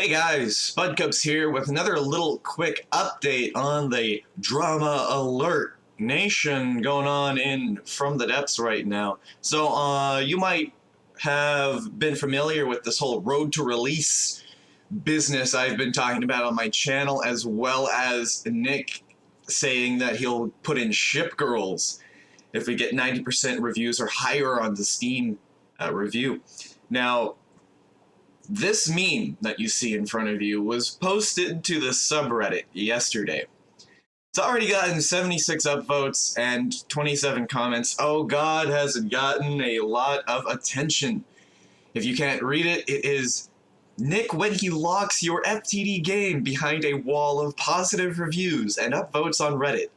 Hey guys, Spudcups here with another little quick update on the drama alert nation going on in From the Depths right now. So, you might have been familiar with this whole road to release business I've been talking about on my channel, as well as Nick saying that he'll put in ship girls if we get 90% reviews or higher on the Steam review. Now, this meme that you see in front of you was posted to the subreddit yesterday. It's already gotten 76 upvotes and 27 comments. Oh God, has it gotten a lot of attention. If you can't read it, it is Nick when he locks your FTD game behind a wall of positive reviews and upvotes on Reddit.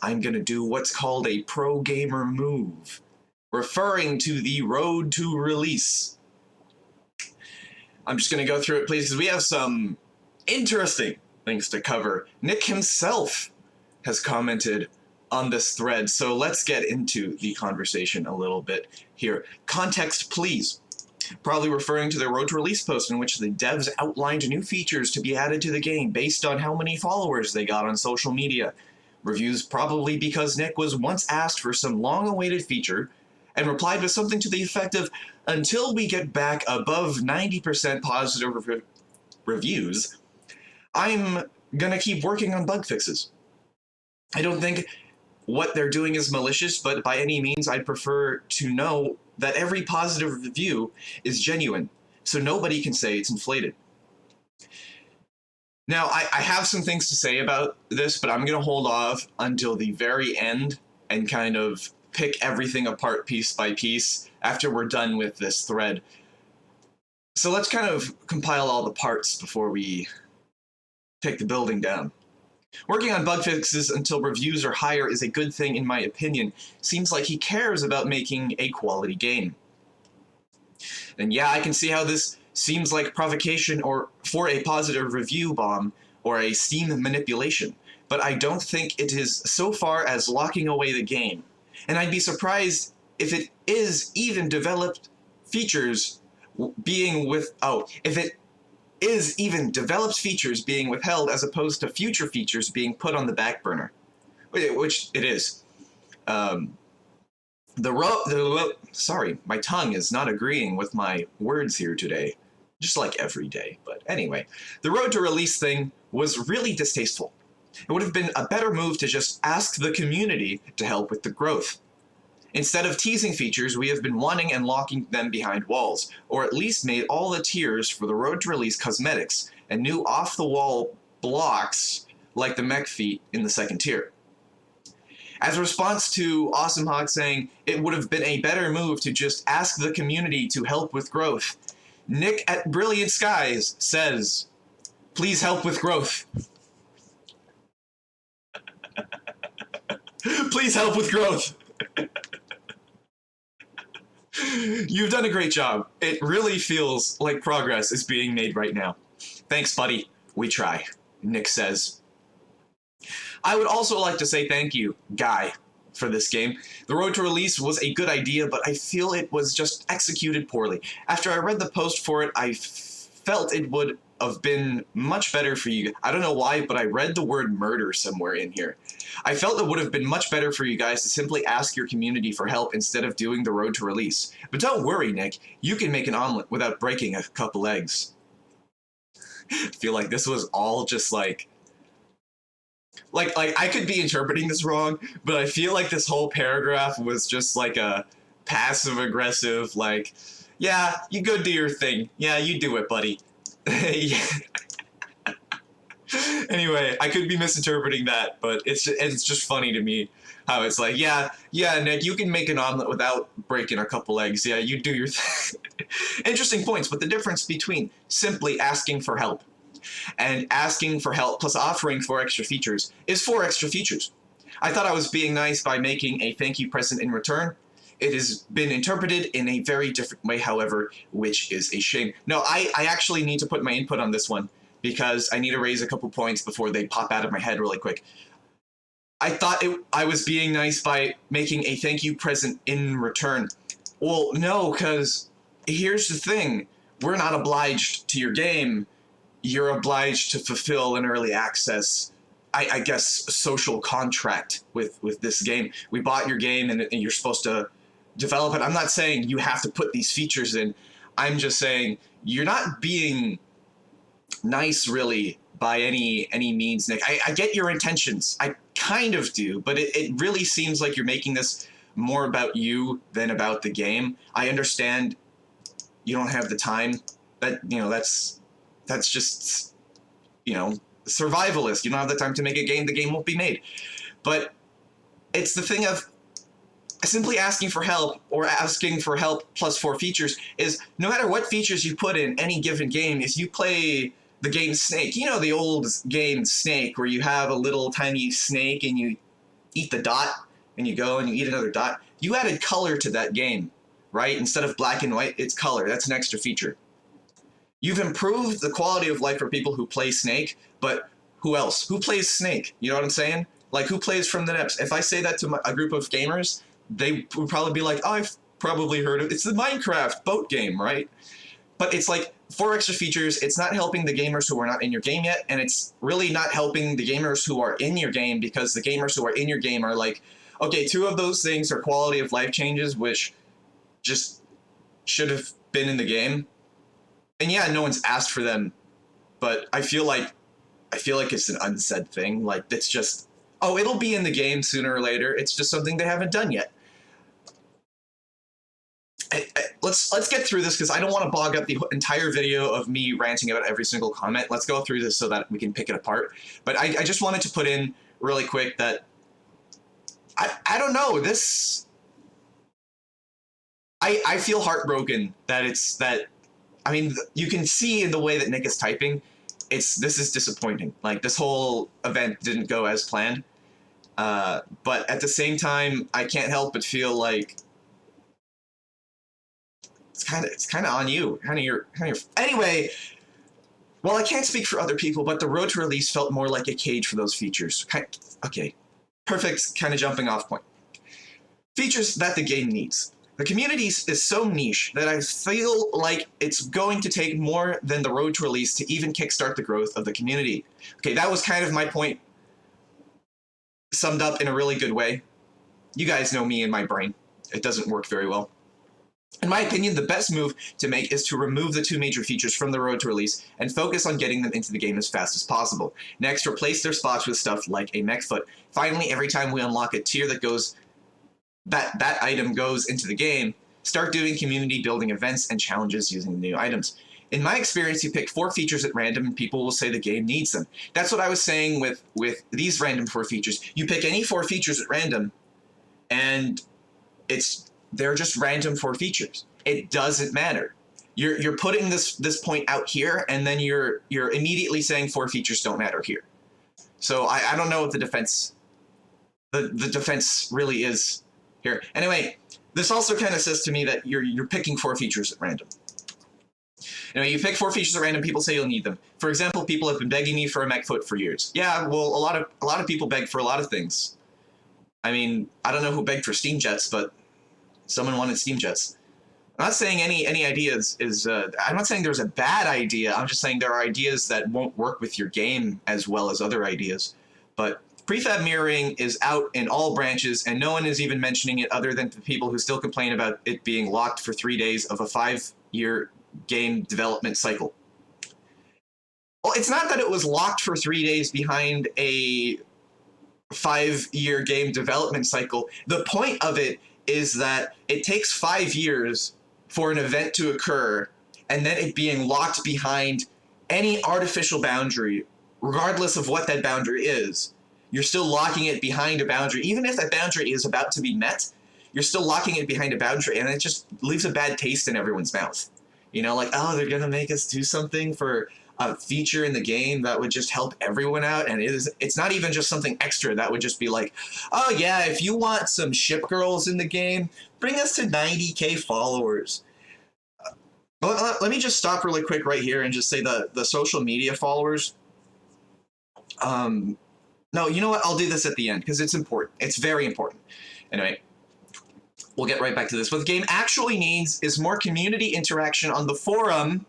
I'm gonna do what's called a pro gamer move, referring to the road to release. I'm just going to go through it, please, because we have some interesting things to cover. Nick himself has commented on this thread, so let's get into the conversation a little bit here. Context, please. Probably referring to the Road to Release post in which the devs outlined new features to be added to the game based on how many followers they got on social media. Reviews probably because Nick was once asked for some long-awaited feature and replied with something to the effect of, until we get back above 90% positive reviews, I'm gonna keep working on bug fixes. I don't think what they're doing is malicious, but by any means I'd prefer to know that every positive review is genuine, so nobody can say it's inflated. Now, I have some things to say about this, but I'm gonna hold off until the very end and kind of pick everything apart piece by piece after we're done with this thread. So let's kind of compile all the parts before we take the building down. Working on bug fixes until reviews are higher is a good thing in my opinion. Seems like he cares about making a quality game. And yeah, I can see how this seems like provocation or for a positive review bomb or a Steam manipulation, but I don't think it is so far as locking away the game. And I'd be surprised if it is even developed features being withheld as opposed to future features being put on the back burner, which it is. Sorry, my tongue is not agreeing with my words here today, just like every day. But anyway, the road to release thing was really distasteful. It would have been a better move to just ask the community to help with the growth. Instead of teasing features, we have been wanting and locking them behind walls, or at least made all the tiers for the road to release cosmetics and new off-the-wall blocks like the mech feat in the second tier. As a response to Awesome Hawk saying it would have been a better move to just ask the community to help with growth, Nick at Brilliant Skies says, "Please help with growth." Please help with growth. You've done a great job. It really feels like progress is being made right now. Thanks, buddy. We try, Nick says. I would also like to say thank you, Guy, for this game. The road to release was a good idea, but I feel it was just executed poorly. After I read the post for it, I felt it would have been much better for you. I don't know why, but I read the word murder somewhere in here. I felt it would have been much better for you guys to simply ask your community for help instead of doing the road to release. But don't worry, Nick. You can make an omelet without breaking a couple eggs. I feel like this was all just like I could be interpreting this wrong, but I feel like this whole paragraph was just like a passive-aggressive, like, yeah, you go do your thing. Yeah, you do it, buddy. Anyway, I could be misinterpreting that, but it's just funny to me how it's like, yeah, Nick, you can make an omelet without breaking a couple eggs. Yeah, you do your thing. Interesting points, but the difference between simply asking for help and asking for help plus offering 4 extra features is 4 extra features. I thought I was being nice by making a thank you present in return. It has been interpreted in a very different way, however, which is a shame. No, I actually need to put my input on this one because I need to raise a couple points before they pop out of my head really quick. I thought I was being nice by making a thank you present in return. Well, no, because here's the thing. We're not obliged to your game. you're obliged to fulfill an early access, I guess, social contract with this game. We bought your game and you're supposed to develop it. I'm not saying you have to put these features in. I'm just saying you're not being nice, really, by any means, Nick. I get your intentions. I kind of do, but it really seems like you're making this more about you than about the game. I understand you don't have the time. That's just, survivalist. You don't have the time to make a game, the game won't be made. But it's the thing of simply asking for help, or asking for help plus 4 features, is no matter what features you put in any given game, if you play the game Snake, the old game Snake, where you have a little tiny snake and you eat the dot and you go and you eat another dot, you added color to that game, right? Instead of black and white, it's color. That's an extra feature. You've improved the quality of life for people who play Snake, but who else? Who plays Snake? You know what I'm saying? Like, who plays From the Depths? If I say that to a group of gamers, they would probably be like, oh, I've probably heard of it. It's the Minecraft boat game, right? But it's like 4 extra features. It's not helping the gamers who are not in your game yet, and it's really not helping the gamers who are in your game, because the gamers who are in your game are like, okay, 2 of those things are quality of life changes, which just should have been in the game. And yeah, no one's asked for them, but I feel like it's an unsaid thing. Like, it's just, oh, it'll be in the game sooner or later. It's just something they haven't done yet. Let's get through this, because I don't want to bog up the entire video of me ranting about every single comment. Let's go through this so that we can pick it apart. But I just wanted to put in really quick that I don't know, this, I feel heartbroken that I mean, you can see in the way that Nick is typing, this is disappointing. Like, this whole event didn't go as planned. But at the same time, I can't help but feel like it's kind of on you. Anyway, well, I can't speak for other people, but the road to release felt more like a cage for those features. Okay, perfect kind of jumping off point. Features that the game needs. The community is so niche that I feel like it's going to take more than the road to release to even kickstart the growth of the community. Okay, that was kind of my point, summed up in a really good way. You guys know me and my brain. It doesn't work very well. In my opinion, the best move to make is to remove the 2 major features from the road to release and focus on getting them into the game as fast as possible. Next, replace their spots with stuff like a mech foot. Finally, every time we unlock a tier that item goes into the game, start doing community building events and challenges using the new items. In my experience, you pick 4 features at random and people will say the game needs them. That's what I was saying with these random 4 features. You pick any 4 features at random and they're just random 4 features. It doesn't matter. You're putting this point out here, and then you're immediately saying 4 features don't matter here. So I don't know what the defense really is here. Anyway, this also kind of says to me that you're picking 4 features at random. You pick 4 features at random, people say you'll need them. For example, people have been begging me for a mech foot for years. Yeah, well, a lot of people beg for a lot of things. I mean, I don't know who begged for steam jets, but someone wanted steam jets. I'm not saying any ideas I'm not saying there's a bad idea. I'm just saying there are ideas that won't work with your game as well as other ideas. But prefab mirroring is out in all branches, and no one is even mentioning it other than the people who still complain about it being locked for 3 days of a 5-year game development cycle. Well, it's not that it was locked for 3 days behind a 5-year game development cycle. The point of it is that it takes 5 years for an event to occur, and then it being locked behind any artificial boundary, regardless of what that boundary is. You're still locking it behind a boundary. Even if that boundary is about to be met, you're still locking it behind a boundary, and it just leaves a bad taste in everyone's mouth. Like, oh, they're going to make us do something for a feature in the game that would just help everyone out, and it's not even just something extra that would just be like, oh yeah, if you want some ship girls in the game, bring us to 90k followers. Let me just stop really quick right here and just say the social media followers. No, you know what? I'll do this at the end because it's important. It's very important. Anyway, we'll get right back to this. What the game actually needs is more community interaction on the forum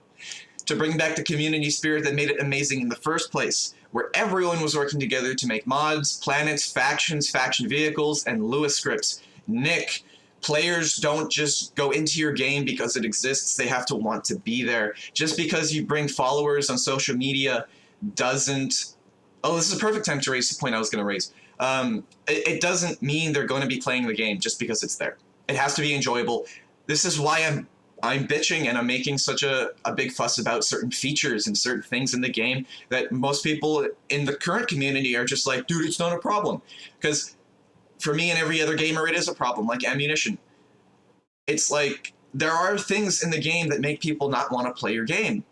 to bring back the community spirit that made it amazing in the first place, where everyone was working together to make mods, planets, factions, faction vehicles, and Lewis scripts. Nick, players don't just go into your game because it exists, they have to want to be there. Just because you bring followers on social media doesn't... Oh, this is a perfect time to raise the point I was going to raise. It doesn't mean they're going to be playing the game just because it's there. It has to be enjoyable. This is why I'm bitching and I'm making such a big fuss about certain features and certain things in the game that most people in the current community are just like, dude, it's not a problem. Because for me and every other gamer, it is a problem, like ammunition. It's like, there are things in the game that make people not want to play your game.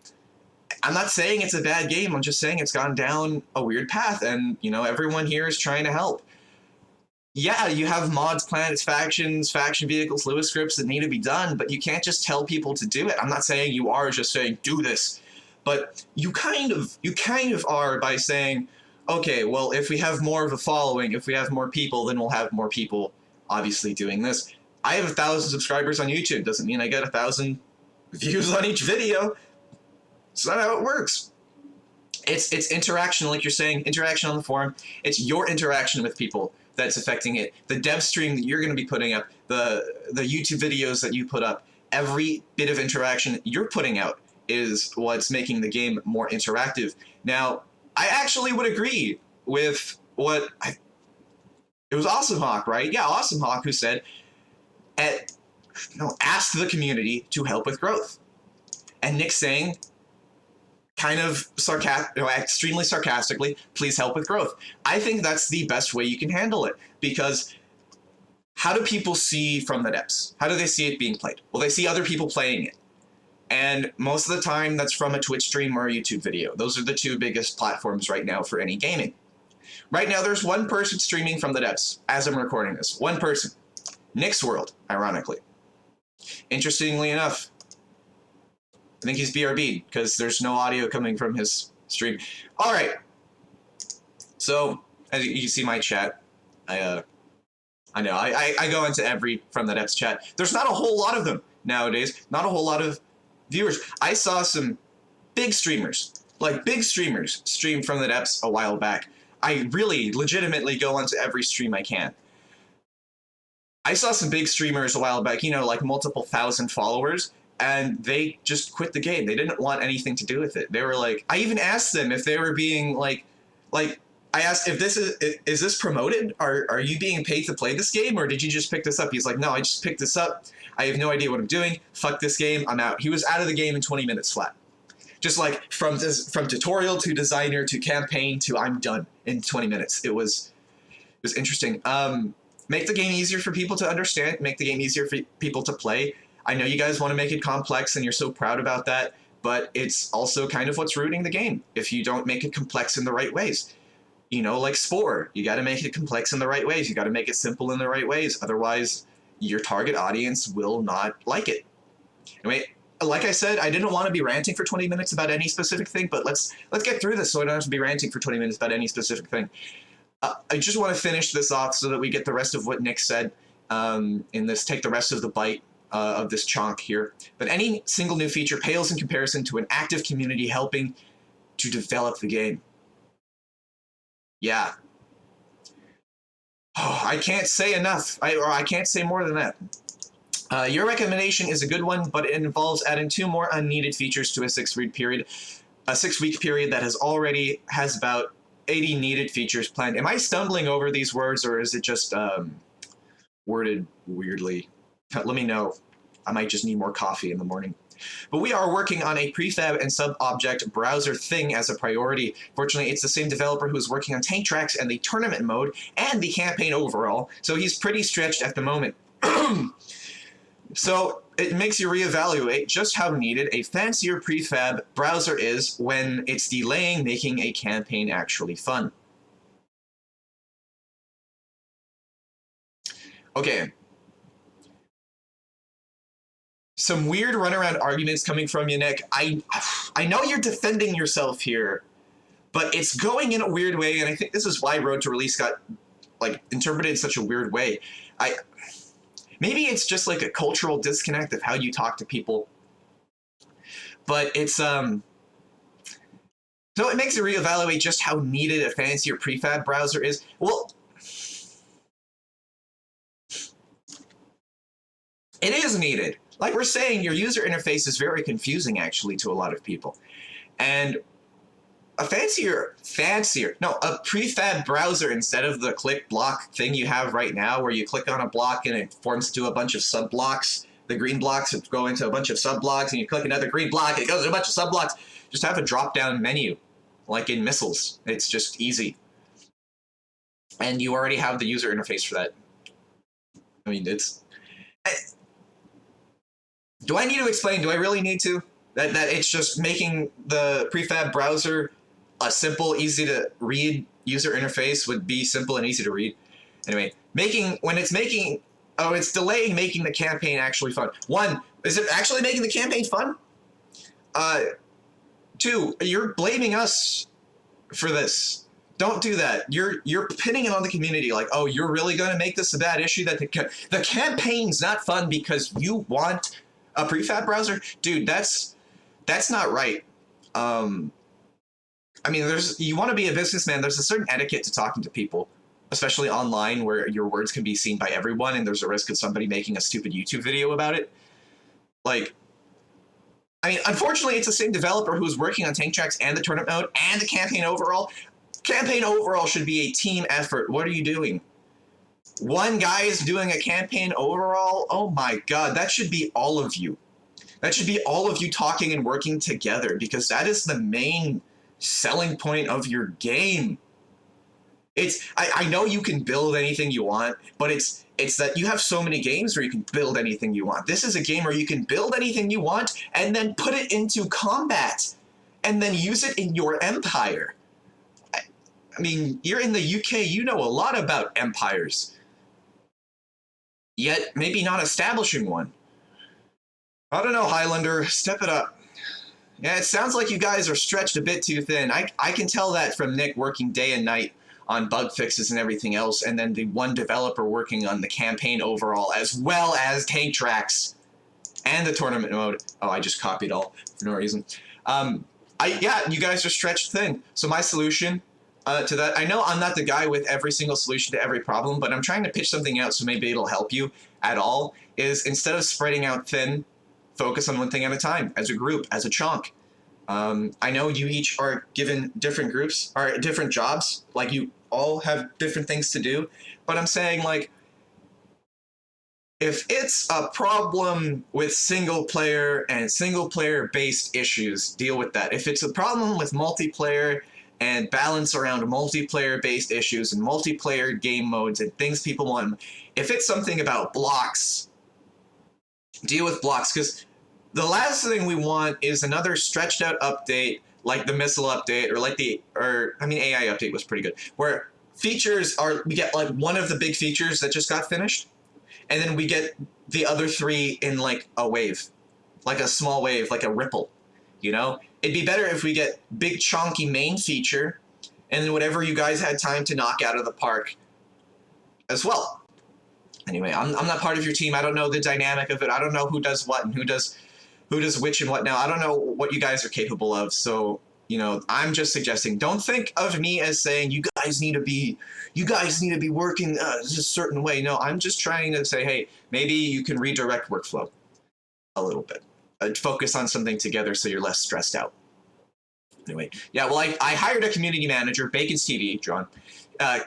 I'm not saying it's a bad game, I'm just saying it's gone down a weird path, and, you know, everyone here is trying to help. Yeah, you have mods, planets, factions, faction vehicles, Lewis scripts that need to be done, but you can't just tell people to do it. I'm not saying you are just saying, do this. But you kind of are by saying, okay, well, if we have more of a following, if we have more people, then we'll have more people obviously doing this. I have 1,000 subscribers on YouTube. Doesn't mean I get 1,000 views on each video. It's not how it works. It's interaction, like you're saying, interaction on the forum. It's your interaction with people that's affecting it. The dev stream that you're going to be putting up, the YouTube videos that you put up, every bit of interaction you're putting out is what's making the game more interactive. Now, I actually would agree with it was Awesome Hawk, right? Yeah, Awesome Hawk, who said, ask the community to help with growth. And Nick saying, kind of extremely sarcastically, please help with growth. I think that's the best way you can handle it, because how do people see from the depths? How do they see it being played? Well, they see other people playing it. And most of the time, that's from a Twitch stream or a YouTube video. Those are the two biggest platforms right now for any gaming. Right now, there's one person streaming from the depths as I'm recording this. One person. Nick's World, ironically. Interestingly enough, I think he's BRB'd because there's no audio coming from his stream. All right. So, as you can see my chat, I know, I go into every From the Depths chat. There's not a whole lot of them nowadays. Not a whole lot of viewers. I saw some big streamers stream From the Depths a while back. I really legitimately go onto every stream I can. I saw some big streamers a while back, you know, like multiple thousand followers, and they just quit the game. They didn't want anything to do with it. They were like, I even asked them if they were being like I asked if this is this promoted? Are you being paid to play this game, or did you just pick this up? He's like, no, I just picked this up. I have no idea what I'm doing. Fuck this game. I'm out. He was out of the game in 20 minutes flat. Just like from tutorial to designer to campaign to I'm done in 20 minutes. It was interesting. Make the game easier for people to understand. Make the game easier for people to play. I know you guys want to make it complex and you're so proud about that, but it's also kind of what's ruining the game if you don't make it complex in the right ways. You know, like Spore, you got to make it complex in the right ways. You got to make it simple in the right ways. Otherwise, your target audience will not like it. Anyway, like I said, I didn't want to be ranting for 20 minutes about any specific thing, but let's get through this so I don't have to be ranting for 20 minutes about any specific thing. I just want to finish this off so that we get the rest of what Nick said in this, take the rest of the bite of this chunk here. But any single new feature pales in comparison to an active community helping to develop the game. Yeah. Oh, I can't say enough. I can't say more than that. Your recommendation is a good one, but it involves adding 2 more unneeded features to a 6-week period. A 6-week period that already has about 80 needed features planned. Am I stumbling over these words, or is it just worded weirdly? Let me know. I might just need more coffee in the morning. But we are working on a prefab and sub-object browser thing as a priority. Fortunately, it's the same developer who's working on Tank Tracks and the tournament mode and the campaign overall, so he's pretty stretched at the moment. So it makes you reevaluate just how needed a fancier prefab browser is when it's delaying making a campaign actually fun. Okay. Some weird runaround arguments coming from you, Nick. I know you're defending yourself here, but it's going in a weird way, and I think this is why Road to Release got interpreted in such a weird way. Maybe it's just like a cultural disconnect of how you talk to people. but it's so it makes you reevaluate just how needed a fancier prefab browser is. Well, it is needed. Like we're saying, your user interface is very confusing actually to a lot of people. And a a prefab browser instead of the click block thing you have right now where you click on a block and it forms to a bunch of sub blocks. The green blocks go into a bunch of sub blocks and you click another green block, it goes to a bunch of sub blocks. Just have a drop down menu like in missiles. It's just easy. And you already have the user interface for that. I mean, do I need to explain? Do I really need to? That it's just making the prefab browser a simple, easy to read user interface would be simple and easy to read. Anyway, it's delaying making the campaign actually fun. 1, is it actually making the campaign fun? 2, you're blaming us for this. Don't do that. You're pinning it on the community like, oh, you're really going to make this a bad issue that the campaign's not fun because you want a prefab browser? Dude, that's not right. I mean, you want to be a businessman, there's a certain etiquette to talking to people, especially online where your words can be seen by everyone and there's a risk of somebody making a stupid YouTube video about it. Like, I mean, unfortunately, it's the same developer who's working on tank tracks and the tournament mode and the campaign overall. Campaign overall should be a team effort. What are you doing? One guy is doing a campaign overall? Oh my God, that should be all of you. That should be all of you talking and working together because that is the main selling point of your game. I know you can build anything you want, but it's that you have so many games where you can build anything you want. This is a game where you can build anything you want and then put it into combat and then use it in your empire. I mean, you're in the UK, you know a lot about empires. Yet, maybe not establishing one. I don't know, Highlander, step it up. Yeah, it sounds like you guys are stretched a bit too thin. I can tell that from Nick working day and night on bug fixes and everything else, and then the one developer working on the campaign overall, as well as tank tracks and the tournament mode. Oh, I just copied all for no reason. Yeah, you guys are stretched thin. So my solution to that, I know I'm not the guy with every single solution to every problem, but I'm trying to pitch something out so maybe it'll help you at all, is instead of spreading out thin, focus on one thing at a time, as a group, as a chunk. I know you each are given different groups, or different jobs, like you all have different things to do, but I'm saying, like, if it's a problem with single player and single player based issues, deal with that. If it's a problem with multiplayer and balance around multiplayer based issues and multiplayer game modes and things people want, if it's something about blocks, deal with blocks, because the last thing we want is another stretched out update like the missile update or AI update was pretty good, where features we get like one of the big features that just got finished, and then we get the other 3 in like a wave, like a small wave, like a ripple, you know? It'd be better if we get big chunky main feature and then whatever you guys had time to knock out of the park as well. Anyway, I'm not part of your team. I don't know the dynamic of it. I don't know who does what and who does which and what now. I don't know what you guys are capable of. So, you know, I'm just suggesting, don't think of me as saying you guys need to be working a certain way. No, I'm just trying to say, hey, maybe you can redirect workflow a little bit. Focus on something together so you're less stressed out. Anyway, yeah, well, I hired a community manager, Bacon's TV, John,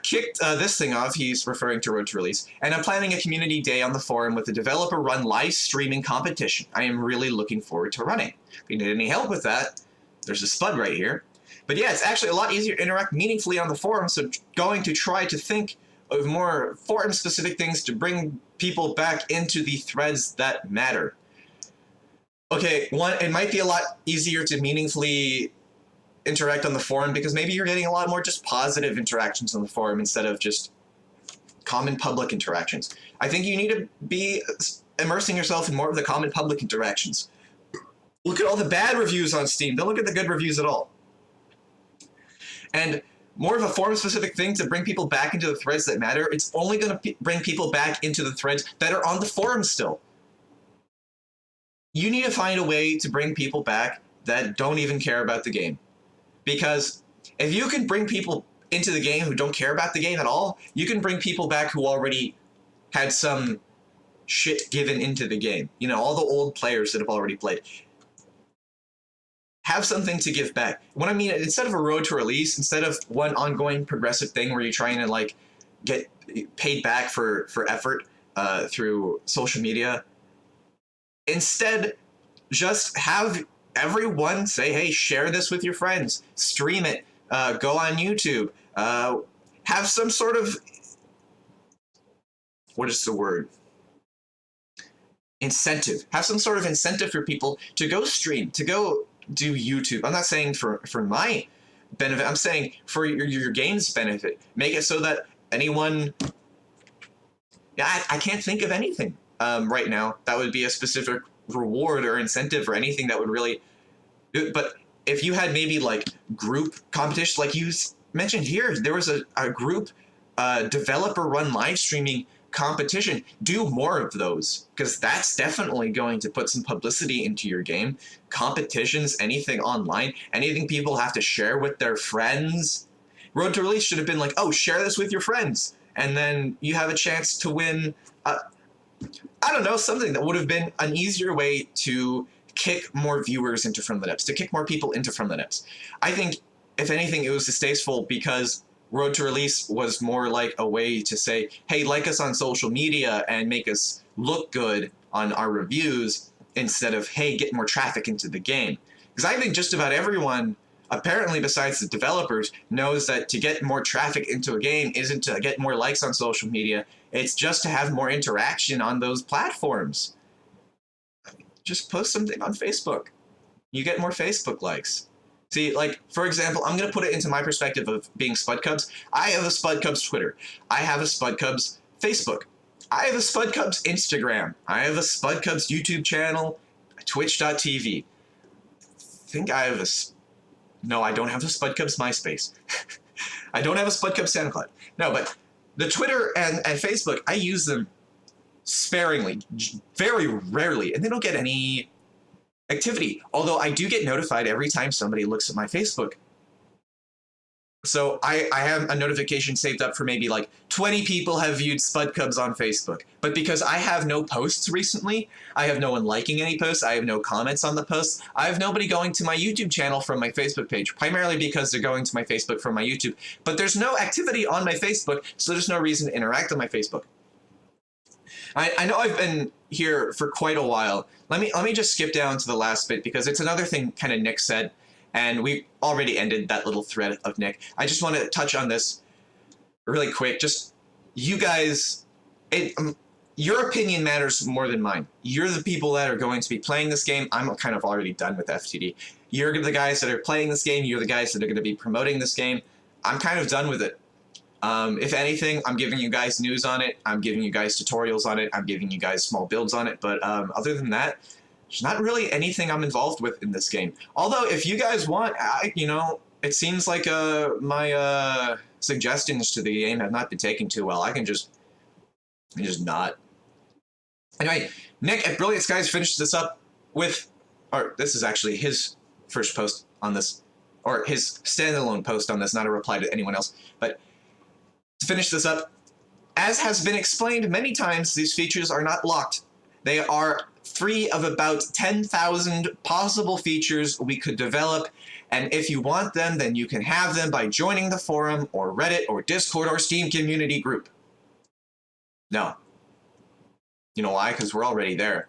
kicked this thing off. He's referring to Road to Release. And I'm planning a community day on the forum with a developer-run live streaming competition. I am really looking forward to running. If you need any help with that, there's a spud right here. But yeah, it's actually a lot easier to interact meaningfully on the forum, so going to try to think of more forum-specific things to bring people back into the threads that matter. Okay, it might be a lot easier to meaningfully interact on the forum because maybe you're getting a lot more just positive interactions on the forum instead of just common public interactions. I think you need to be immersing yourself in more of the common public interactions. Look at all the bad reviews on Steam. Don't look at the good reviews at all. And more of a forum-specific thing to bring people back into the threads that matter. It's only going to bring people back into the threads that are on the forum still. You need to find a way to bring people back that don't even care about the game. Because if you can bring people into the game who don't care about the game at all, you can bring people back who already had some shit given into the game. You know, all the old players that have already played. Have something to give back. What I mean, instead of a road to release, instead of one ongoing progressive thing where you're trying to like get paid back for effort through social media, instead just have everyone say, hey, share this with your friends, stream it, go on YouTube, have some sort of, what is the word? Incentive. Have some sort of incentive for people to go stream, to go do YouTube. I'm not saying for my benefit. I'm saying for your game's benefit. Make it so that anyone... Yeah, I can't think of anything right now that would be a specific reward or incentive or anything that would really... But if you had maybe like group competition, like you mentioned here, there was a group developer-run live streaming competition. Do more of those, because that's definitely going to put some publicity into your game. Competitions, anything online, anything people have to share with their friends. Road to Release should have been like, oh, share this with your friends, and then you have a chance to win, I don't know, something that would have been an easier way to kick more viewers into From the Depths, to kick more people into From the Depths. I think, if anything, it was distasteful because Road to Release was more like a way to say, hey, like us on social media and make us look good on our reviews, instead of, hey, get more traffic into the game. Because I think just about everyone, apparently besides the developers, knows that to get more traffic into a game isn't to get more likes on social media, it's just to have more interaction on those platforms. Just post something on Facebook. You get more Facebook likes. See, like, for example, I'm going to put it into my perspective of being Spud Cubs. I have a Spud Cubs Twitter. I have a Spud Cubs Facebook. I have a Spud Cubs Instagram. I have a Spud Cubs YouTube channel, twitch.tv. I think I have a... No, I don't have a Spud Cubs MySpace. I don't have a Spud Cubs SoundCloud. No, but the Twitter and Facebook, I use them sparingly, very rarely, and they don't get any activity. Although I do get notified every time somebody looks at my Facebook. So I have a notification saved up for maybe like 20 people have viewed Spud Cubs on Facebook. But because I have no posts recently, I have no one liking any posts, I have no comments on the posts, I have nobody going to my YouTube channel from my Facebook page, primarily because they're going to my Facebook from my YouTube. But there's no activity on my Facebook, so there's no reason to interact on my Facebook. I know I've been here for quite a while. Let me just skip down to the last bit, because it's another thing kind of Nick said, and we already ended that little thread of Nick. I just want to touch on this really quick. Just, you guys, your opinion matters more than mine. You're the people that are going to be playing this game. I'm kind of already done with FTD. You're the guys that are playing this game. You're the guys that are going to be promoting this game. I'm kind of done with it. If anything, I'm giving you guys news on it. I'm giving you guys tutorials on it. I'm giving you guys small builds on it. But other than that, there's not really anything I'm involved with in this game. Although, if you guys want, you know, it seems like my suggestions to the game have not been taken too well. I can just not. Anyway, Nick at Brilliant Skies finished this up with, or this is actually his first post on this, or his standalone post on this, not a reply to anyone else. But to finish this up, as has been explained many times, these features are not locked. They are free of about 10,000 possible features we could develop, and if you want them, then you can have them by joining the forum or Reddit or Discord or Steam community group. No. You know why? Because we're already there.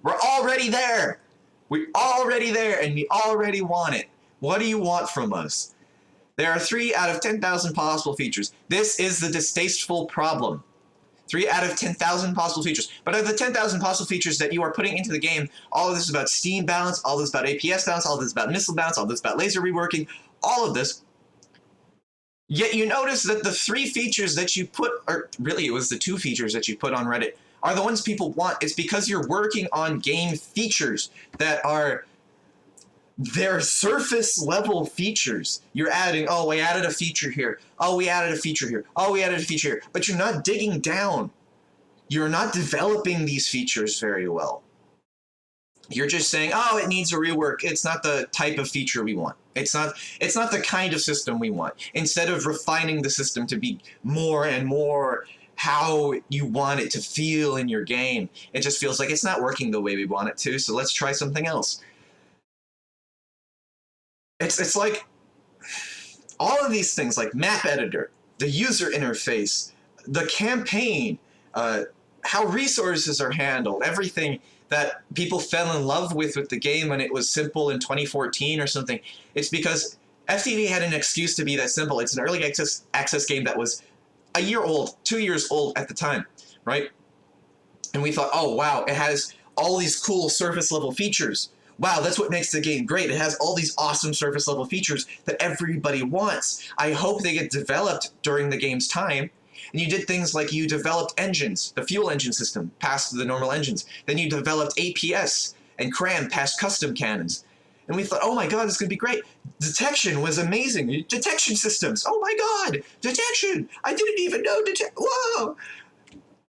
We're already there! We're already there, and we already want it. What do you want from us? There are 3 out of 10,000 possible features. This is the distasteful problem. 3 out of 10,000 possible features. But of the 10,000 possible features that you are putting into the game, all of this is about Steam balance, all of this is about APS balance, all of this is about missile balance, all of this is about laser reworking, all of this. Yet you notice that the 3 features that you put, or really it was the 2 features that you put on Reddit, are the ones people want. It's because you're working on game features that are... They're surface level features. You're adding, oh, we added a feature here. Oh, we added a feature here. Oh, we added a feature here. But you're not digging down. You're not developing these features very well. You're just saying, oh, it needs a rework. It's not the type of feature we want. It's not the kind of system we want. Instead of refining the system to be more and more how you want it to feel in your game, it just feels like it's not working the way we want it to, so let's try something else. It's like all of these things, like map editor, the user interface, the campaign, how resources are handled, everything that people fell in love with the game when it was simple in 2014 or something. It's because FTV had an excuse to be that simple. It's an early access game that was a year old, 2 years old at the time, right? And we thought, oh, wow, it has all these cool surface level features. Wow, that's what makes the game great. It has all these awesome surface level features that everybody wants. I hope they get developed during the game's time. And you did things like you developed engines, the fuel engine system, past the normal engines. Then you developed APS and CRAM past custom cannons. And we thought, oh my god, this is going to be great. Detection was amazing. Detection systems. Oh my god, detection. I didn't even know whoa.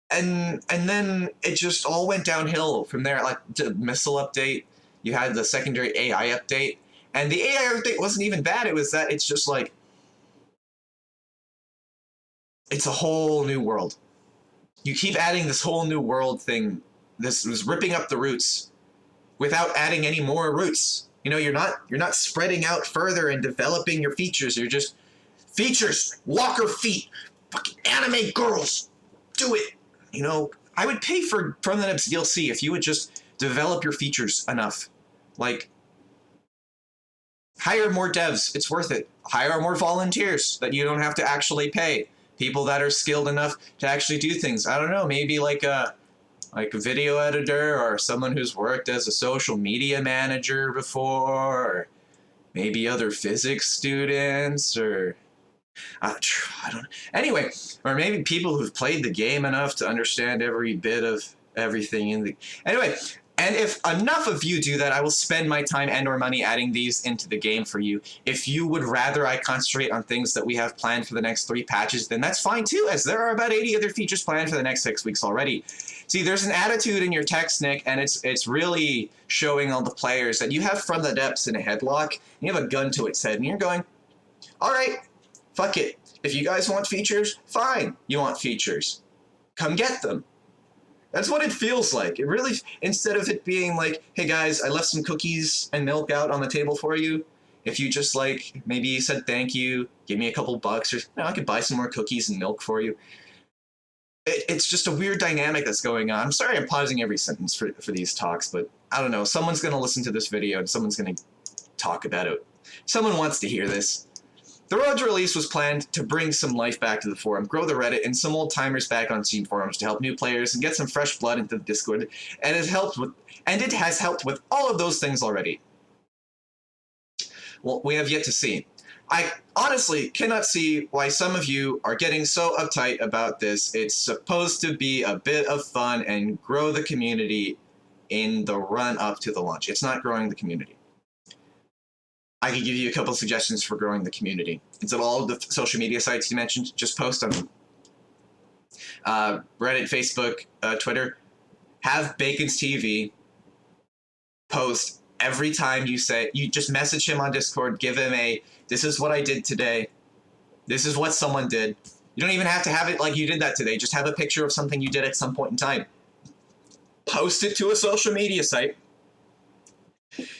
And then it just all went downhill from there. Like the missile update, you had the secondary AI update. And the AI update wasn't even bad. It was that it's just like, it's a whole new world. You keep adding this whole new world thing. This was ripping up the roots without adding any more roots. You know, you're not spreading out further and developing your features. You're just features, walker feet, fucking anime girls, do it. You know, I would pay for From the Depths DLC if you would just develop your features enough. Like, hire more devs. It's worth it. Hire more volunteers that you don't have to actually pay. People that are skilled enough to actually do things. I don't know, maybe like a video editor or someone who's worked as a social media manager before, or maybe other physics students, or I don't know. Anyway, or maybe people who've played the game enough to understand every bit of everything in the... Anyway, and if enough of you do that, I will spend my time and or money adding these into the game for you. If you would rather I concentrate on things that we have planned for the next 3 patches, then that's fine too, as there are about 80 other features planned for the next 6 weeks already. See, there's an attitude in your text, Nick, and it's really showing all the players that you have From the Depths in a headlock, and you have a gun to its head, and you're going, all right, fuck it. If you guys want features, fine. You want features. Come get them. That's what it feels like. It really, instead of it being like, hey guys, I left some cookies and milk out on the table for you. If you just like, maybe you said thank you, give me a couple bucks, or I could buy some more cookies and milk for you. It's just a weird dynamic that's going on. I'm sorry I'm pausing every sentence for these talks, but I don't know. Someone's going to listen to this video and someone's going to talk about it. Someone wants to hear this. The road to release was planned to bring some life back to the forum, grow the Reddit, and some old timers back on Steam forums to help new players and get some fresh blood into the Discord, and it has helped with all of those things already. Well, we have yet to see. I honestly cannot see why some of you are getting so uptight about this. It's supposed to be a bit of fun and grow the community in the run up to the launch. It's not growing the community. I could give you a couple suggestions for growing the community. Instead of all of the social media sites you mentioned, just post on them. Reddit, Facebook, Twitter. Have Bacon's TV post every time you just message him on Discord, give him this is what I did today. This is what someone did. You don't even have to have it like you did that today. Just have a picture of something you did at some point in time. Post it to a social media site.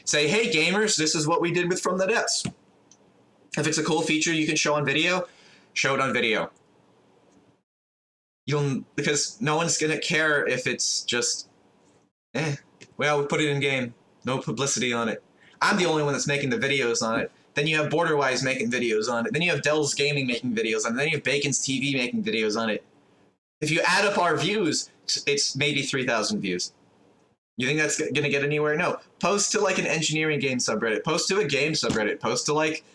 Say, hey gamers, this is what we did with From the Depths. If it's a cool feature you can show on video, show it on video. Because no one's gonna care if it's just, well, we put it in game, no publicity on it. I'm the only one that's making the videos on it. Then you have Borderwise making videos on it. Then you have Dell's Gaming making videos on it. Then you have Bacon's TV making videos on it. If you add up our views, it's maybe 3,000 views. You think that's going to get anywhere? No. Post to like an engineering game subreddit. Post to a game subreddit. Post to like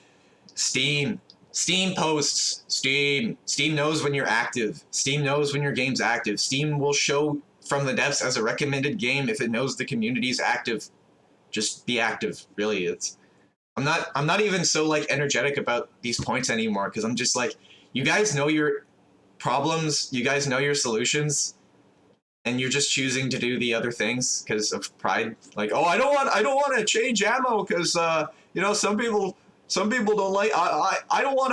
Steam. Steam posts. Steam. Steam knows when you're active. Steam knows when your game's active. Steam will show From the Depths as a recommended game if it knows the community's active. Just be active. Really, I'm not even so like energetic about these points anymore because I'm just like, you guys know your problems. You guys know your solutions. and you're just choosing to do the other things because of pride. Like, oh, I don't want to change ammo because you know, some people don't like. I don't want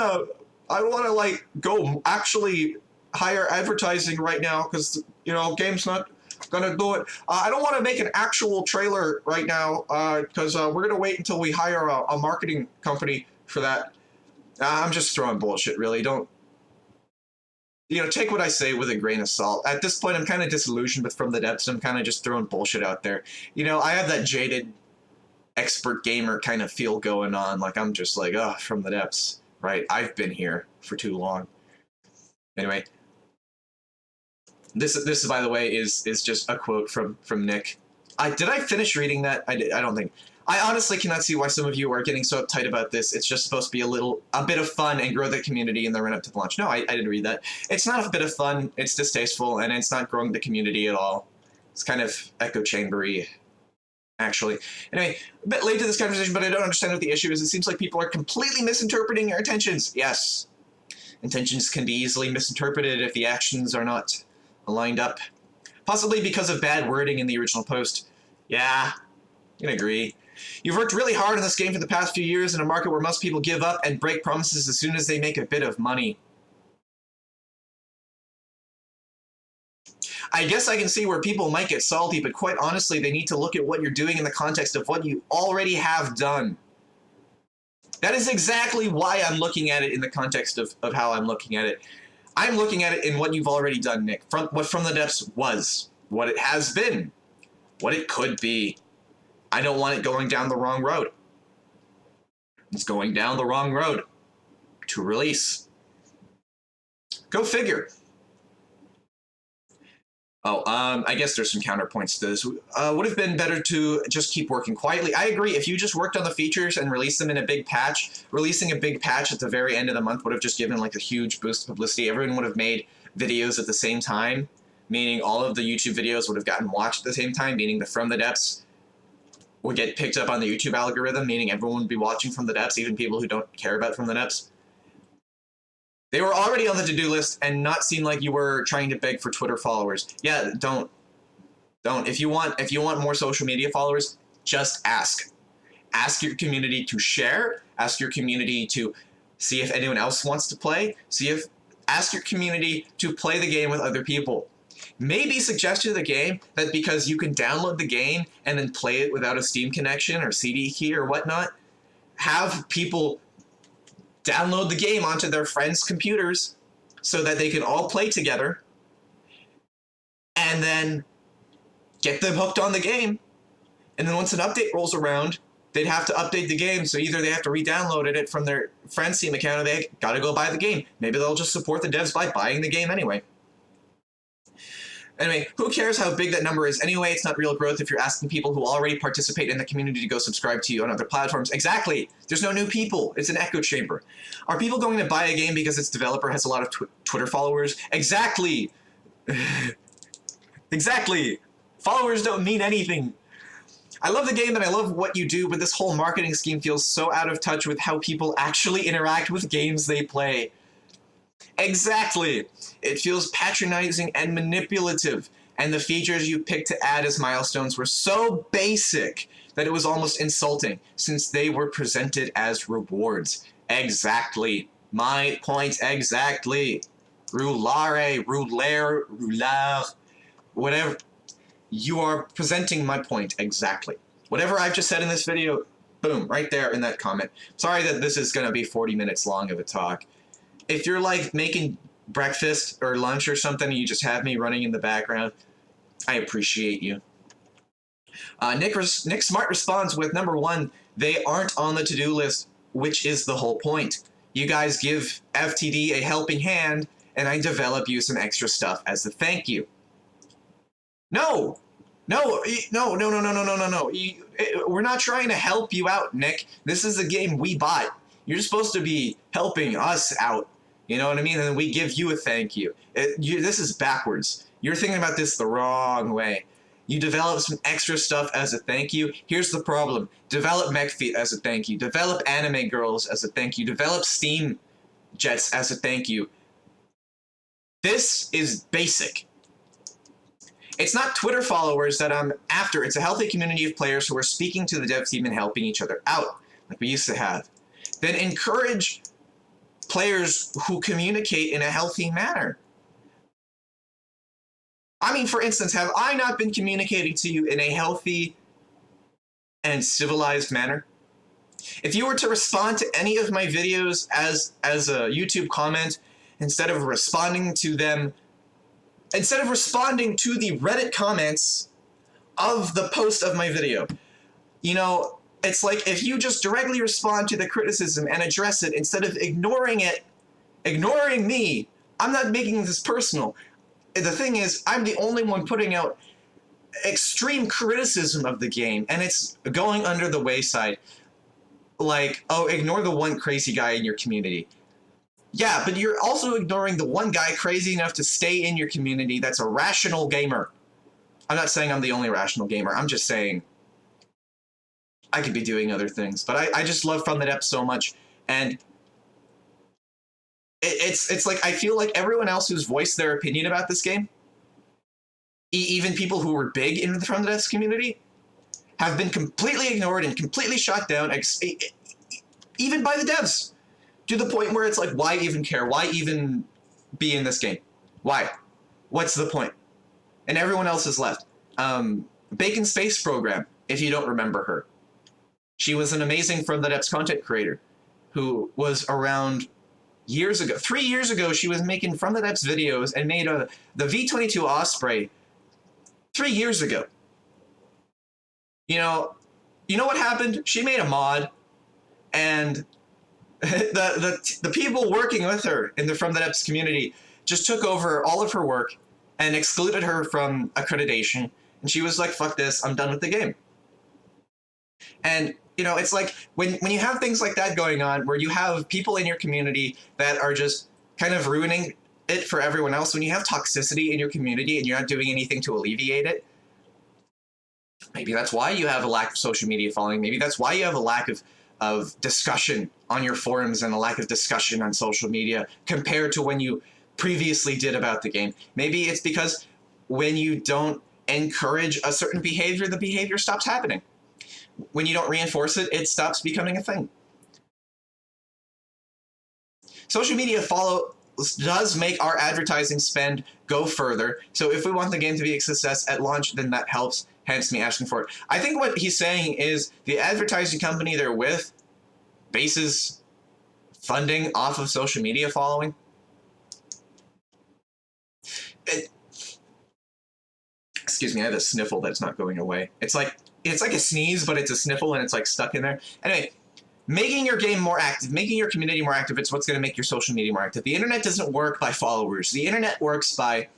to like go actually hire advertising right now because you know, game's not gonna do it. I don't want to make an actual trailer right now because we're gonna wait until we hire a marketing company for that. I'm just throwing bullshit, really. Don't, you know, take what I say with a grain of salt. At this point, I'm kind of disillusioned with From the Depths. I'm kind of just throwing bullshit out there. You know, I have that jaded expert gamer kind of feel going on. Like, I'm just like, oh, From the Depths, right? I've been here for too long. Anyway, this by the way is just a quote from Nick. Did I finish reading that? I don't think. I honestly cannot see why some of you are getting so uptight about this. It's just supposed to be a bit of fun and grow the community in the run up to the launch. No, I didn't read that. It's not a bit of fun. It's distasteful, and it's not growing the community at all. It's kind of echo chambery, actually. Anyway, a bit late to this conversation, but I don't understand what the issue is. It seems like people are completely misinterpreting your intentions. Yes, intentions can be easily misinterpreted if the actions are not lined up. Possibly because of bad wording in the original post. Yeah, I can agree. You've worked really hard on this game for the past few years in a market where most people give up and break promises as soon as they make a bit of money. I guess I can see where people might get salty, but quite honestly, they need to look at what you're doing in the context of what you already have done. That is exactly why I'm looking at it in the context of how I'm looking at it. I'm looking at it in what you've already done, Nick. What From the Depths was, what it has been, what it could be. I don't want it going down the wrong road. It's going down the wrong road to release. Go figure. Oh, I guess there's some counterpoints to this. Would have been better to just keep working quietly. I agree. If you just worked on the features and released them in a big patch, releasing a big patch at the very end of the month would have just given like a huge boost of publicity. Everyone would have made videos at the same time, meaning all of the YouTube videos would have gotten watched at the same time, meaning the From the Depths would get picked up on the YouTube algorithm, meaning everyone would be watching From the Depths, even people who don't care about From the Depths. They were already on the to-do list and not seem like you were trying to beg for Twitter followers. Yeah, don't. If you want more social media followers, just ask. Ask your community to share. Ask your community to see if anyone else wants to play. Ask your community to play the game with other people. Maybe suggest to the game that because you can download the game and then play it without a Steam connection or CD key or whatnot, have people download the game onto their friends' computers so that they can all play together and then get them hooked on the game. And then once an update rolls around, they'd have to update the game, so either they have to re-download it from their friend's Steam account or they gotta go buy the game. Maybe they'll just support the devs by buying the game anyway. Anyway, who cares how big that number is? Anyway, it's not real growth if you're asking people who already participate in the community to go subscribe to you on other platforms. Exactly. There's no new people. It's an echo chamber. Are people going to buy a game because its developer has a lot of Twitter followers? Exactly. Exactly. Followers don't mean anything. I love the game and I love what you do, but this whole marketing scheme feels so out of touch with how people actually interact with games they play. Exactly. It feels patronizing and manipulative, and the features you picked to add as milestones were so basic that it was almost insulting, since they were presented as rewards. Exactly. My point exactly. Roulare, whatever. You are presenting my point exactly. Whatever I've just said in this video, boom, right there in that comment. Sorry that this is going to be 40 minutes long of a talk. If you're like making breakfast or lunch or something and you just have me running in the background, I appreciate you. Nick Smart responds with number 1, they aren't on the to-do list, which is the whole point. You guys give FTD a helping hand and I develop you some extra stuff as a thank you. No. We're not trying to help you out, Nick. This is a game we bought. You're supposed to be helping us out. You know what I mean? And then we give you a thank you. This is backwards. You're thinking about this the wrong way. You develop some extra stuff as a thank you. Here's the problem. Develop MechFeet as a thank you. Develop Anime Girls as a thank you. Develop Steam Jets as a thank you. This is basic. It's not Twitter followers that I'm after. It's a healthy community of players who are speaking to the dev team and helping each other out, like we used to have. Then encourage players who communicate in a healthy manner. I mean, for instance, have I not been communicating to you in a healthy and civilized manner? If you were to respond to any of my videos as a YouTube comment, instead of responding to the Reddit comments of the post of my video, you know, it's like if you just directly respond to the criticism and address it instead of ignoring me, I'm not making this personal. The thing is, I'm the only one putting out extreme criticism of the game, and it's going under the wayside. Like, oh, ignore the one crazy guy in your community. Yeah, but you're also ignoring the one guy crazy enough to stay in your community that's a rational gamer. I'm not saying I'm the only rational gamer. I'm just saying I could be doing other things. But I just love From the Depths so much. And it's like I feel like everyone else who's voiced their opinion about this game, even people who were big in the From the Depths community, have been completely ignored and completely shot down, even by the devs, to the point where it's like, why even care? Why even be in this game? Why? What's the point? And everyone else is left. Bacon Space Program, if you don't remember her. She was an amazing From the Depths content creator who was around years ago. 3 years ago, she was making From the Depths videos and made the V-22 Osprey 3 years ago. You know what happened? She made a mod, and the people working with her in the From the Depths community just took over all of her work and excluded her from accreditation. And she was like, fuck this, I'm done with the game. And, you know, it's like when you have things like that going on, where you have people in your community that are just kind of ruining it for everyone else, when you have toxicity in your community and you're not doing anything to alleviate it, maybe that's why you have a lack of social media following. Maybe that's why you have a lack of discussion on your forums and a lack of discussion on social media compared to when you previously did about the game. Maybe it's because when you don't encourage a certain behavior, the behavior stops happening. When you don't reinforce it, it stops becoming a thing. Social media does make our advertising spend go further. So if we want the game to be a success at launch, then that helps, hence me asking for it. I think what he's saying is the advertising company they're with bases funding off of social media following. Excuse me, I have a sniffle that's not going away. It's like a sneeze, but it's a sniffle and it's like stuck in there. Anyway, making your game more active, making your community more active, it's what's going to make your social media more active. The internet doesn't work by followers. The internet works by,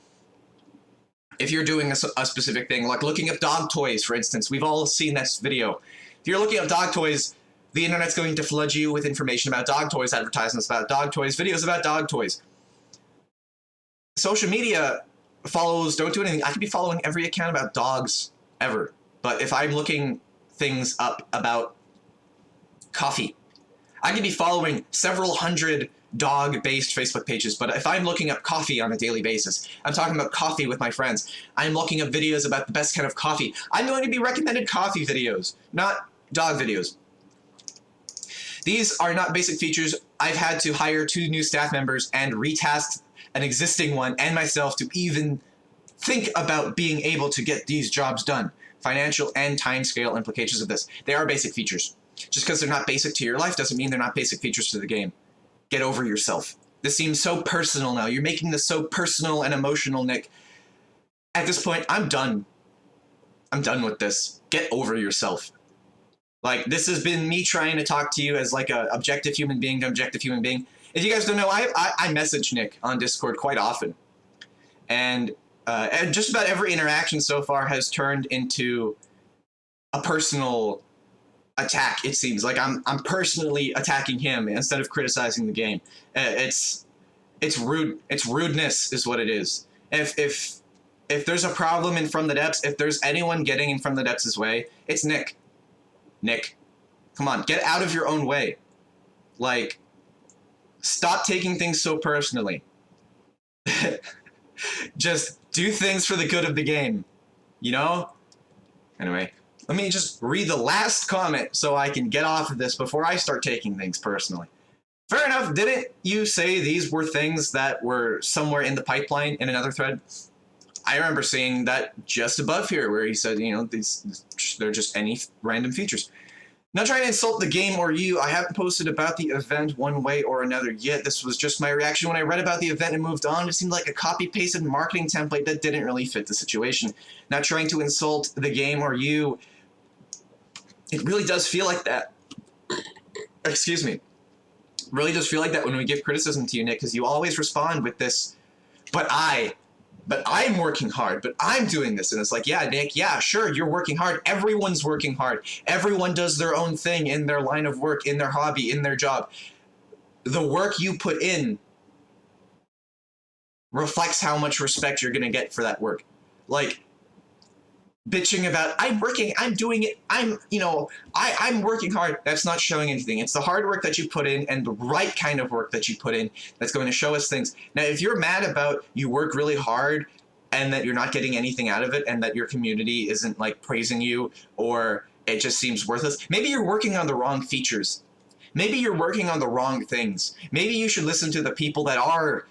if you're doing a specific thing, like looking up dog toys, for instance. We've all seen this video. If you're looking up dog toys, the internet's going to flood you with information about dog toys, advertisements about dog toys, videos about dog toys. Social media follows don't do anything. I could be following every account about dogs ever. But if I'm looking things up about coffee, I could be following several hundred dog-based Facebook pages. But if I'm looking up coffee on a daily basis, I'm talking about coffee with my friends, I'm looking up videos about the best kind of coffee, I'm going to be recommended coffee videos, not dog videos. These are not basic features. I've had to hire 2 new staff members and retask an existing one and myself to even think about being able to get these jobs done. Financial and timescale implications of this. They are basic features. Just because they're not basic to your life doesn't mean they're not basic features to the game. Get over yourself. This seems so personal now. You're making this so personal and emotional, Nick. At this point, I'm done. I'm done with this. Get over yourself. Like, this has been me trying to talk to you as like a objective human being to objective human being. If you guys don't know, I message Nick on Discord quite often. And just about every interaction so far has turned into a personal attack, it seems. Like I'm personally attacking him instead of criticizing the game. It's rude. It's rudeness is what it is. If there's a problem in From the Depths, if there's anyone getting in From the Depths' way, it's Nick. Nick, come on, get out of your own way. Like, stop taking things so personally. Just Do things for the good of the game, you know? Anyway, let me just read the last comment so I can get off of this before I start taking things personally. Fair enough, didn't you say these were things that were somewhere in the pipeline in another thread? I remember seeing that just above here where he said, you know, they're just any random features. Not trying to insult the game or you, I haven't posted about the event one way or another yet. This was just my reaction when I read about the event and moved on. It seemed like a copy-pasted marketing template that didn't really fit the situation. Not trying to insult the game or you. It really does feel like that. Excuse me. Really does feel like that when we give criticism to you, Nick, because you always respond with this, but I'm working hard, but I'm doing this. And it's like, yeah, Nick, yeah, sure, you're working hard. Everyone's working hard. Everyone does their own thing in their line of work, in their hobby, in their job. The work you put in reflects how much respect you're going to get for that work. Like, bitching about, I'm working, I'm doing it, I'm working hard. That's not showing anything. It's the hard work that you put in and the right kind of work that you put in that's going to show us things. Now, if you're mad about you work really hard and that you're not getting anything out of it and that your community isn't like praising you or it just seems worthless, maybe you're working on the wrong features. Maybe you're working on the wrong things. Maybe you should listen to the people that are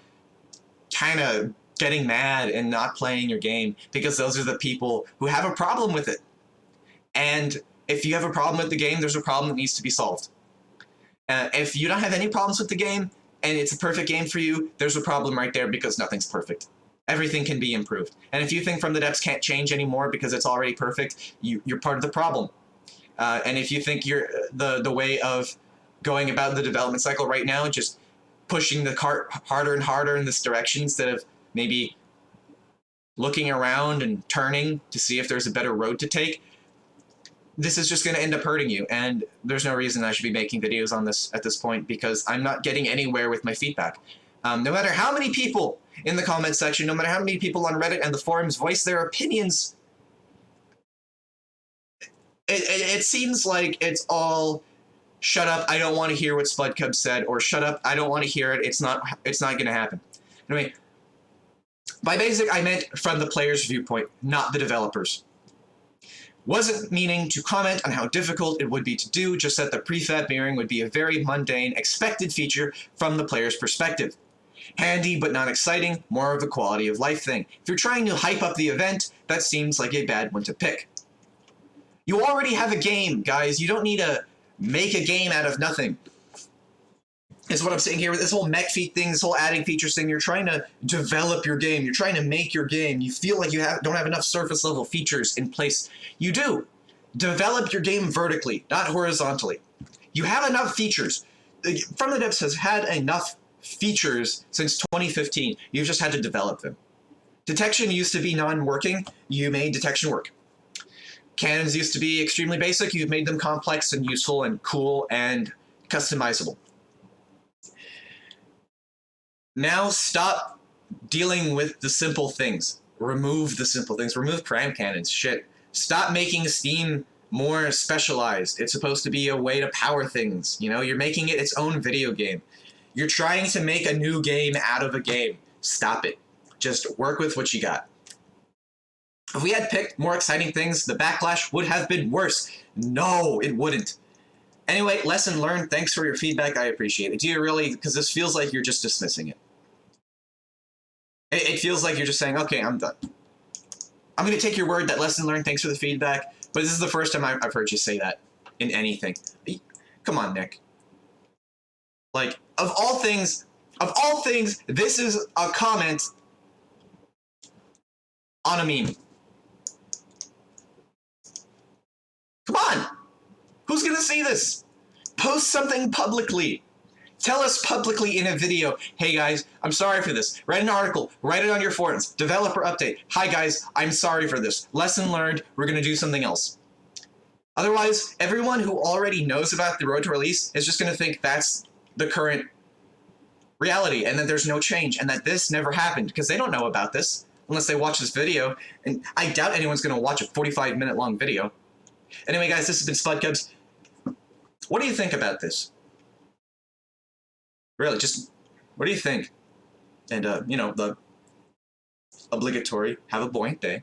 kind of getting mad and not playing your game, because those are the people who have a problem with it. And if you have a problem with the game, there's a problem that needs to be solved. If you don't have any problems with the game and it's a perfect game for you, there's a problem right there, because nothing's perfect. Everything can be improved. And if you think From the Depths can't change anymore because it's already perfect, you're part of the problem. And if you think you're the way of going about the development cycle right now, just pushing the cart harder and harder in this direction instead of maybe looking around and turning to see if there's a better road to take, this is just going to end up hurting you. And there's no reason I should be making videos on this at this point, because I'm not getting anywhere with my feedback. No matter how many people in the comment section, no matter how many people on Reddit and the forums voice their opinions, it seems like it's all, shut up, I don't want to hear what Spudcub said, or shut up, I don't want to hear it, it's not going to happen. Anyway, by basic, I meant from the player's viewpoint, not the developers. Wasn't meaning to comment on how difficult it would be to do, just that the prefab mirroring would be a very mundane, expected feature from the player's perspective. Handy but not exciting, more of a quality of life thing. If you're trying to hype up the event, that seems like a bad one to pick. You already have a game, guys. You don't need to make a game out of nothing. Is what I'm saying here with this whole mech feat thing, this whole adding features thing. You're trying to develop your game. You're trying to make your game. You feel like you don't have enough surface level features in place. You do. Develop your game vertically, not horizontally. You have enough features. From the Depths has had enough features since 2015. You've just had to develop them. Detection used to be non-working. You made detection work. Cannons used to be extremely basic. You've made them complex and useful and cool and customizable. Now stop dealing with the simple things. Remove the simple things. Remove cram cannons. Shit. Stop making Steam more specialized. It's supposed to be a way to power things. You know, you're making it its own video game. You're trying to make a new game out of a game. Stop it. Just work with what you got. If we had picked more exciting things, the backlash would have been worse. No, it wouldn't. Anyway, lesson learned. Thanks for your feedback. I appreciate it. Do you really? Because this feels like you're just dismissing it. It feels like you're just saying, okay, I'm done. I'm going to take your word that lesson learned. Thanks for the feedback. But this is the first time I've heard you say that in anything. Come on, Nick. Like, of all things, this is a comment on a meme. Come on! Who's gonna see this? Post something publicly. Tell us publicly in a video, hey guys, I'm sorry for this. Write an article, write it on your forums, developer update. Hi guys, I'm sorry for this. Lesson learned, we're gonna do something else. Otherwise, everyone who already knows about the road to release is just gonna think that's the current reality and that there's no change and that this never happened, because they don't know about this unless they watch this video, and I doubt anyone's gonna watch a 45-minute long video. Anyway, guys, this has been Spudcubs. What do you think about this? Really, just what do you think? And, you know, obligatory, have a buoyant day.